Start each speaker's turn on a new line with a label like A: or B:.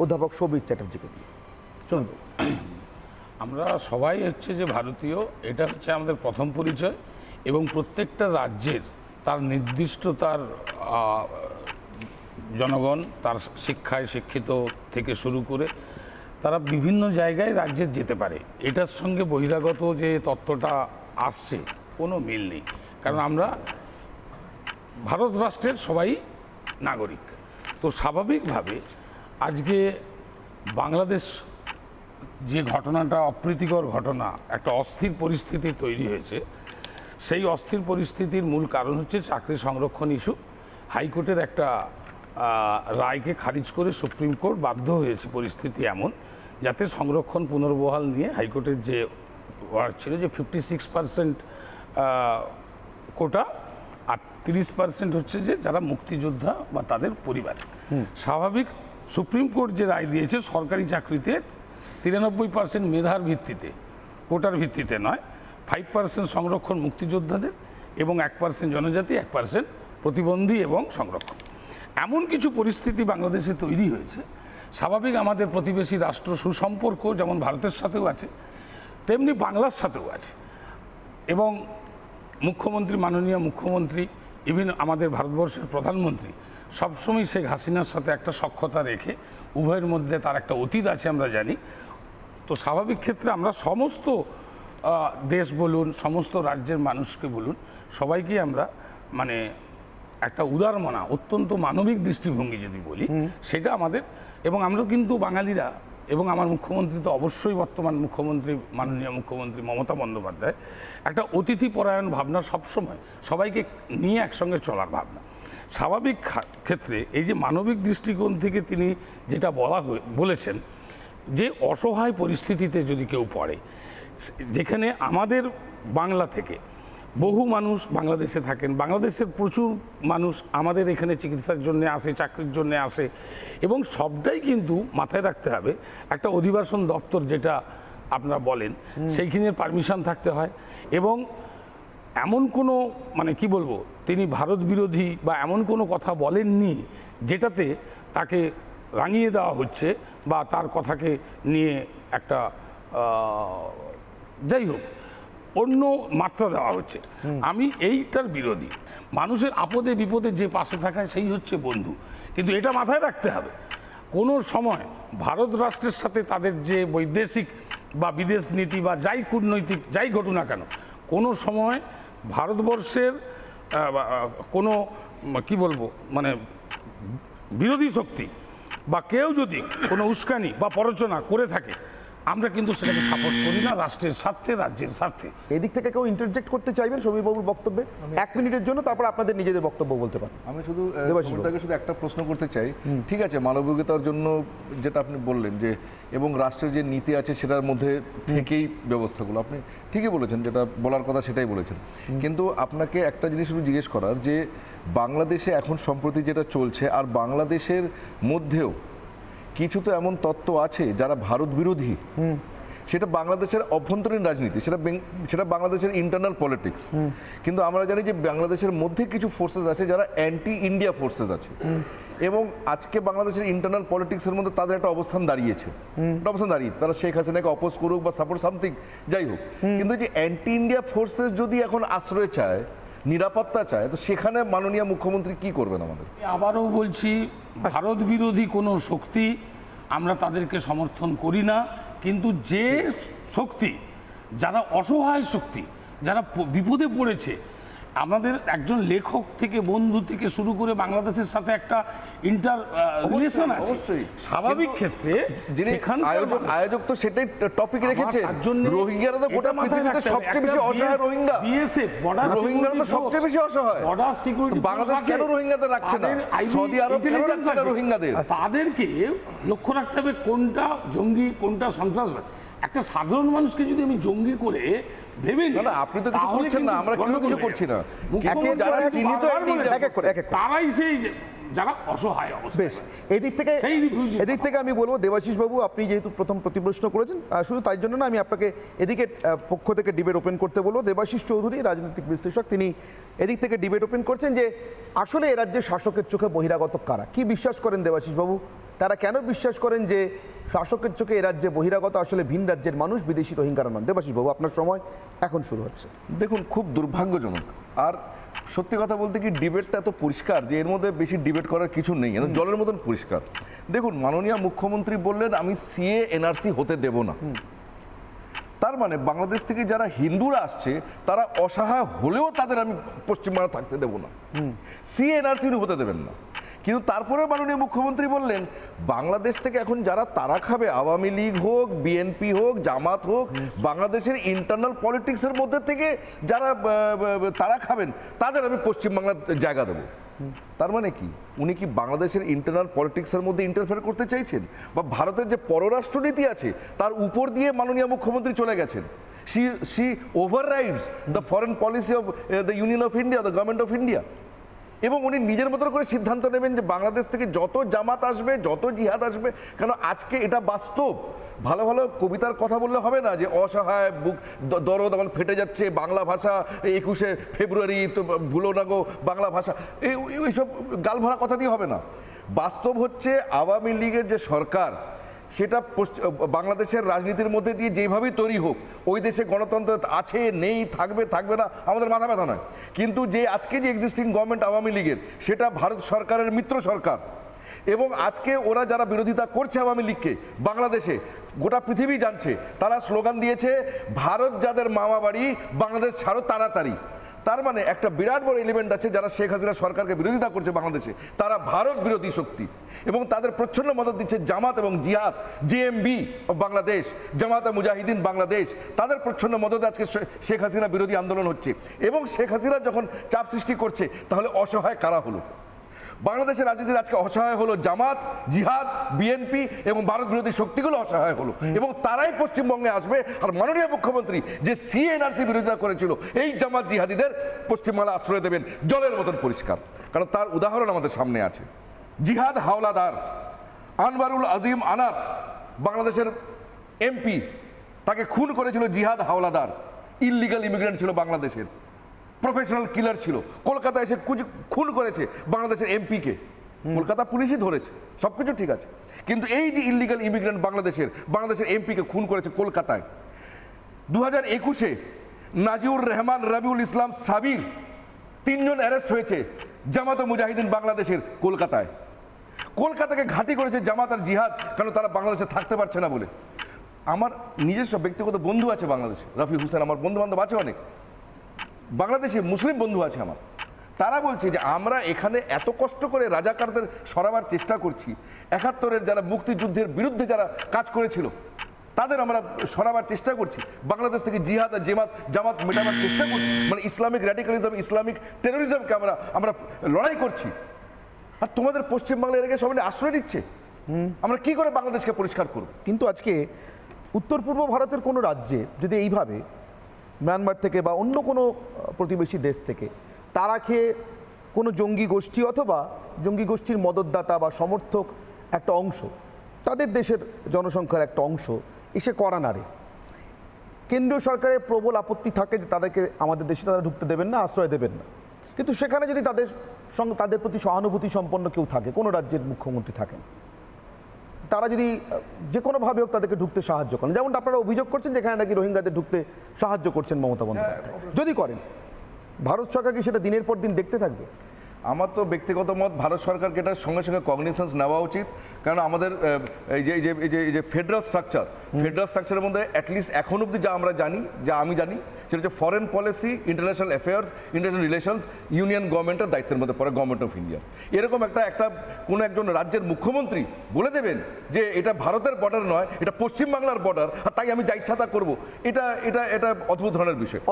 A: অধ্যাপক সৌভিক চ্যাটার্জিকে দিয়ে। চলুন।
B: আমরা সবাই হচ্ছে যে ভারতীয়, এটা হচ্ছে আমাদের প্রথম পরিচয়, এবং প্রত্যেকটা রাজ্যের তার নির্দিষ্ট তার জনগণ তার শিক্ষায় শিক্ষিত থেকে শুরু করে তারা বিভিন্ন জায়গায় রাজ্যে যেতে পারে। এটার সঙ্গে বহিরাগত যে তত্ত্বটা আসছে কোনো মিল নেই, কারণ আমরা ভারত রাষ্ট্রের সবাই নাগরিক। তো স্বাভাবিকভাবে আজকে বাংলাদেশ যে ঘটনাটা অপ্রীতিকর ঘটনা, একটা অস্থির পরিস্থিতি তৈরি হয়েছে, সেই অস্থির পরিস্থিতির মূল কারণ হচ্ছে চাকরি সংরক্ষণ ইস্যু। হাইকোর্টের একটা রায়কে খারিজ করে সুপ্রিম কোর্ট বাধ্য হয়েছে পরিস্থিতি এমন, যাতে সংরক্ষণ পুনর্বহাল নিয়ে হাইকোর্টের যে ওয়ার্ড ছিল যে 56% কোটা আর 30% হচ্ছে যে যারা মুক্তিযোদ্ধা বা তাদের পরিবার। স্বাভাবিক সুপ্রিম কোর্ট যে রায় দিয়েছে সরকারি চাকরিতে 93% মেধার ভিত্তিতে, কোটার ভিত্তিতে নয়, 5% সংরক্ষণ মুক্তিযোদ্ধাদের এবং 1% জনজাতি, 1% প্রতিবন্ধী এবং সংরক্ষণ। এমন কিছু পরিস্থিতি বাংলাদেশে তৈরি হয়েছে। স্বাভাবিক আমাদের প্রতিবেশী রাষ্ট্র সুসম্পর্ক যেমন ভারতের সাথেও আছে, তেমনি বাংলার সাথেও আছে, এবং মুখ্যমন্ত্রী, মাননীয় মুখ্যমন্ত্রী, ইভেন আমাদের ভারতবর্ষের প্রধানমন্ত্রী সবসময় শেখ হাসিনার সাথে একটা সখ্যতা রেখে, উভয়ের মধ্যে তার একটা অতীত আছে আমরা জানি। তো স্বাভাবিক ক্ষেত্রে আমরা সমস্ত দেশ বলুন, সমস্ত রাজ্যের মানুষকে বলুন, সবাইকে আমরা মানে একটা উদারমনা, অত্যন্ত মানবিক দৃষ্টিভঙ্গি যদি বলি সেটা আমাদের, এবং আমরা কিন্তু বাঙালিরা, এবং আমার মুখ্যমন্ত্রী তো অবশ্যই বর্তমান মুখ্যমন্ত্রী মাননীয় মুখ্যমন্ত্রী মমতা বন্দ্যোপাধ্যায় একটা অতিথিপরায়ণ ভাবনা, সবসময় সবাইকে নিয়ে একসঙ্গে চলার ভাবনা। স্বাভাবিক ক্ষেত্রে এই যে মানবিক দৃষ্টিকোণ থেকে তিনি যেটা বলেছেন যে অসহায় পরিস্থিতিতে যদি কেউ পড়ে, যেখানে আমাদের বাংলা থেকে বহু মানুষ বাংলাদেশে থাকেন, বাংলাদেশের প্রচুর মানুষ আমাদের এখানে চিকিৎসার জন্য আসে, চাকরির জন্য আসে, এবং সবটাই কিন্তু মাথায় রাখতে হবে একটা অধিবাসন দপ্তর যেটা আপনারা বলেন সেইখানের পারমিশন থাকতে হয়, এবং এমন কোনো মানে কি বলবো, তিনি ভারত বিরোধী বা এমন কোনো কথা বলেননি যেটাতে তাকে রাঙিয়ে দেওয়া হচ্ছে বা তার কথাকে নিয়ে একটা যাই হোক অন্য মাত্রা দেওয়া হচ্ছে। আমি এইটার বিরোধী। মানুষের আপদে বিপদে যে পাশে থাকায় সেই হচ্ছে বন্ধু, কিন্তু এটা মাথায় রাখতে হবে কোনো সময় ভারত রাষ্ট্রের সাথে তাদের যে বৈদেশিক বা বিদেশ নীতি বা যাই কূটনৈতিক যাই ঘটুক না কেন, কোনো সময় ভারতবর্ষের কোনো কি বলবো মানে বিরোধী শক্তি বা কেউ যদি কোনো উস্কানি বা প্ররোচনা করে থাকে, আমরা কিন্তু সেটাকে সাপোর্ট করি না, রাষ্ট্রের স্বার্থে, রাজ্যের স্বার্থে।
A: এদিক থেকে কেউ ইন্টারজেক্ট করতে চাইবেন সৌভিকবাবুর বক্তব্যে 1 মিনিটের জন্য, তারপর আপনাদের নিজেদের বক্তব্য বলতে পারেন।
C: আমি শুধু একটা প্রশ্ন করতে চাই। ঠিক আছে, মানবিকতার জন্য যেটা আপনি বললেন যে, এবং রাষ্ট্রের যে নীতি আছে সেটার মধ্যে থেকেই ব্যবস্থাগুলো, আপনি ঠিকই বলেছেন, যেটা বলার কথা সেটাই বলেছেন। কিন্তু আপনাকে একটা জিনিস শুধু জিজ্ঞেস করার, যে বাংলাদেশে এখন সম্প্রতি যেটা চলছে, আর বাংলাদেশের মধ্যেও কিছু তো এমন তত্ত্ব আছে যারা ভারত বিরোধী, সেটা বাংলাদেশের অভ্যন্তরীণ রাজনীতি, সেটা বাংলাদেশের ইন্টারনাল পলিটিক্স। কিন্তু আমরা জানি যে বাংলাদেশের মধ্যে কিছু ফোর্সেস আছে যারা অ্যান্টি ইন্ডিয়া ফোর্সেস আছে, এবং আজকে বাংলাদেশের ইন্টারনাল পলিটিক্সের মধ্যে তাদের একটা অবস্থান দাঁড়িয়েছে, তারা শেখ হাসিনাকে অপোজ করুক বা সাপোর্ট সামথিং যাই হোক, কিন্তু যে অ্যান্টি ইন্ডিয়া ফোর্সেস যদি এখন আশ্রয় চায়, নিরাপত্তা চায়, তো সেখানে মাননীয় মুখ্যমন্ত্রী কি করবেন? আমাদের
B: আবারও বলছি, ভারত বিরোধী কোনো শক্তি আমরা তাদেরকে সমর্থন করি না, কিন্তু যে শক্তি, যারা অসহায় শক্তি, যারা বিপদে পড়েছে, আমাদের একজন লেখক থেকে বন্ধু থেকে শুরু করে বাংলাদেশের সাথে একটা ইন্টার রিলেশন আছে, স্বাভাবিক ক্ষেত্রে
C: আয়োজক তো সেটাই টপিক রেখেছে। রোহিঙ্গারা তো গোটা পৃথিবীতে সবচেয়ে বেশি অসহায়, রোহিঙ্গারা তো সবচেয়ে বেশি অসহায়।
B: বর্ডার সিকিউরিটি
C: বাংলাদেশ কেন রোহিঙ্গাদের রাখছে না? সৌদি আরব কেন রাখছে না রোহিঙ্গাদের?
B: তাদেরকে লক্ষ্য রাখতে হবে কোনটা জঙ্গি কোনটা সন্ত্রাসবাদ। একটা সাধারণ মানুষকে যদি আমি জঙ্গি করে ভেবে নিই,
C: আপনি তো কিছু করছেন না, আমরা কিছু করছি না,
B: তারাই সেই যারা অসহায় অবস্থায়
A: বেশ
B: আছে।
A: এদিক থেকে
B: সেই refugee
A: এদিক থেকে আমি বলবো দেবাশিস বাবু, আপনি যেহেতু প্রথম প্রতিপ্রশ্ন করেছেন, শুধু তাই জন্য না আমি আপনাকে এদিকে পক্ষ থেকে ডিবেট ওপেন করতে বলবো। দেবাশিস চৌধুরী রাজনৈতিক বিশ্লেষক, তিনি এদিক থেকে ডিবেট ওপেন করছেন যে আসলে এ রাজ্যে শাসকের চোখে বহিরাগত কারা, কি বিশ্বাস করেন দেবাশিস বাবু? তারা কেন বিশ্বাস করেন যে শাসকের চোখে এ রাজ্যে বহিরাগত আসলে ভিন রাজ্যের মানুষ, বিদেশি রোহিঙ্গারা নন? দেবাশিস বাবু, আপনার সময় এখন শুরু হচ্ছে।
C: দেখুন, খুব দুর্ভাগ্যজনক। আর সত্যি কথা বলতে কি, ডিবেটটা এত পরিষ্কার যে এর মধ্যে বেশি ডিবেট করার কিছু নেই, একদম জলের মতন পরিষ্কার। দেখুন, মাননীয় মুখ্যমন্ত্রী বললেন আমি সিএ এনআরসি হতে দেব না। তার মানে বাংলাদেশ থেকে যারা হিন্দুরা আসছে তারা অসহায় হলেও তাদের আমি পশ্চিমবাংলা থাকতে দেব না, সিএ এনআরসি হতে দেবেন না। কিন্তু তারপরে মাননীয় মুখ্যমন্ত্রী বললেন বাংলাদেশ থেকে এখন যারা তারা খাবে, আওয়ামী লীগ হোক, বিএনপি হোক, জামাত হোক, বাংলাদেশের ইন্টারনাল পলিটিক্সের মধ্যে থেকে যারা তারা খাবেন তাদের আমি পশ্চিমবাংলার জায়গা দেবো। তার মানে কি, উনি কি বাংলাদেশের ইন্টারনাল পলিটিক্সের মধ্যে ইন্টারফেয়ার করতে চাইছেন? বা ভারতের যে পররাষ্ট্রনীতি আছে তার উপর দিয়ে মাননীয় মুখ্যমন্ত্রী চলে গেছেন? she overrides the foreign policy of the Union of India, the government of India. এবং উনি নিজের মতো করে সিদ্ধান্ত নেবেন যে বাংলাদেশ থেকে যত জামাত আসবে, যত জিহাদ আসবে, কেন আজকে এটা বাস্তব। ভালো ভালো কবিতার কথা বললে হবে না যে অসহায় বুক দরদ আমার ফেটে যাচ্ছে, বাংলা ভাষা 21শে ফেব্রুয়ারি তো ভুলো না গো বাংলা ভাষা, এইসব গালভরা কথা দিয়ে হবে না। বাস্তব হচ্ছে আওয়ামী লীগের যে সরকার, সেটা বাংলাদেশের রাজনীতির মধ্যে দিয়ে যেভাবেই তৈরি হোক, ওই দেশে গণতন্ত্র আছে নেই, থাকবে থাকবে না আমাদের মাথা ব্যথা নয়। কিন্তু যে আজকে যে এক্সিস্টিং গভর্নমেন্ট আওয়ামী লীগের, সেটা ভারত সরকারের মিত্র সরকার। এবং আজকে ওরা যারা বিরোধিতা করছে আওয়ামী লীগকে বাংলাদেশে, গোটা পৃথিবী জানছে, তারা স্লোগান দিয়েছে ভারত যাদের মামা বাড়ি, বাংলাদেশ ছাড়ো তাড়াতাড়ি। তার মানে একটা বিরাট বড় এলিমেন্ট আছে যারা শেখ হাসিনা সরকারকে বিরোধিতা করছে বাংলাদেশে, তারা ভারত বিরোধী শক্তি। এবং তাদের প্রচ্ছন্ন মদত দিচ্ছে জামাত এবং জিহাদ, জেএমবি বাংলাদেশ, জামাতে মুজাহিদিন বাংলাদেশ, তাদের প্রচ্ছন্ন মদত আজকে শেখ হাসিনা বিরোধী আন্দোলন হচ্ছে। এবং শেখ হাসিনা যখন চাপ সৃষ্টি করছে, তাহলে অসহায় কারা হলো? বাংলাদেশের রাজনীতিতে আজকে অসহায় হলো জামাত, জিহাদ, বিএনপি এবং ভারত বিরোধী শক্তিগুলো অসহায় হলো, এবং তারাই পশ্চিমবঙ্গে আসবে। আর মাননীয় মুখ্যমন্ত্রী যে সিএনআরসি বিরোধিতা করেছিল, এই জামাত জিহাদিদের পশ্চিমবাংলা আশ্রয় দেবেন, জলের মতন পরিষ্কার। কারণ তার উদাহরণ আমাদের সামনে আছে। জিহাদ হাওলাদার আনওয়ারুল আজিম আনার, বাংলাদেশের এমপি, তাকে খুন করেছিল জিহাদ হাওলাদার। ইললিগাল ইমিগ্রেন্ট ছিল বাংলাদেশের, প্রফেশনাল কিলার ছিল, কলকাতায় এসে খুন করেছে বাংলাদেশের এমপিকে। কলকাতা পুলিশই ধরেছে, সবকিছু ঠিক আছে। কিন্তু এই যে ইললিগাল ইমিগ্রেন্ট বাংলাদেশের এমপিকে খুন করেছে কলকাতায়। 2021-এ নাজিউর রহমান, রবিউল ইসলাম, সাবির, 3 জন অ্যারেস্ট হয়েছে জামাত ও মুজাহিদিন বাংলাদেশের কলকাতায়। কলকাতাকে ঘাঁটি করেছে জামাত আর জিহাদ, কারণ তারা বাংলাদেশে থাকতে পারছে না বলে। আমার নিজস্ব ব্যক্তিগত বন্ধু আছে বাংলাদেশে, রফি হোসেন, আমার বন্ধু বান্ধব আছে অনেক বাংলাদেশে, মুসলিম বন্ধু আছে আমার। তারা বলছে যে আমরা এখানে এত কষ্ট করে রাজাকারদের সরাবার চেষ্টা করছি, 71-এর যারা মুক্তিযুদ্ধের বিরুদ্ধে যারা কাজ করেছিল তাদের আমরা সরাবার চেষ্টা করছি, বাংলাদেশ থেকে জিহাদ আর জামাত মেটাবার চেষ্টা করছি, মানে ইসলামিক র্যাডিক্যালিজম, ইসলামিক টেরোরিজমকে আমরা লড়াই করছি। আর তোমাদের পশ্চিমবাংলায় এলাকায় সবাই আশ্রয় দিচ্ছে। আমরা কি করে বাংলাদেশকে পরিষ্কার করব?
A: কিন্তু আজকে উত্তর পূর্ব ভারতের কোনো রাজ্যে যদি এইভাবে মিয়ানমার থেকে বা অন্য কোনো প্রতিবেশী দেশ থেকে তারা খেয়ে কোনো জঙ্গি গোষ্ঠী অথবা জঙ্গি গোষ্ঠীর মদতদাতা বা সমর্থক একটা অংশ, তাদের দেশের জনসংখ্যার একটা অংশ এসে করা নাড়ে, কেন্দ্রীয় সরকারের প্রবল আপত্তি থাকে যে তাদেরকে আমাদের দেশে তারা ঢুকতে দেবেন না, আশ্রয় দেবেন না। কিন্তু সেখানে যদি তাদের প্রতি সহানুভূতি সম্পন্ন কেউ থাকে, কোনো রাজ্যের মুখ্যমন্ত্রী থাকেন, তারা যদি যে কোনোভাবে হোক তাদেরকে ঢুকতে সাহায্য করেন, যেমনটা আপনারা অভিযোগ করছেন যেখানে নাকি রোহিঙ্গাদের ঢুকতে সাহায্য করছেন মমতা বন্দ্যোপাধ্যায়, যদি করেন, ভারত সরকার কি সেটা দিনের পর দিন দেখতে থাকবে?
C: আমার তো ব্যক্তিগত মত, ভারত সরকারকে এটার সঙ্গে সঙ্গে কগনিসেন্স নেওয়া উচিত। কারণ আমাদের এই যে ফেডারেল স্ট্রাকচারের মধ্যে অ্যাটলিস্ট এখন অবধি যা আমি জানি সেটা হচ্ছে foreign policy, international affairs, international relations union গভর্নমেন্টের দায়িত্বের মধ্যে পড়ে, গভর্নমেন্ট অফ ইন্ডিয়া। এরকম একটা কোনো একজন রাজ্যের মুখ্যমন্ত্রী বলে দেবেন যে এটা ভারতের বর্ডার নয়, এটা পশ্চিমবাংলার বর্ডার, আর তাই আমি যা ইচ্ছা তা করবো, এটা অদ্ভুত ধরনের বিষয়।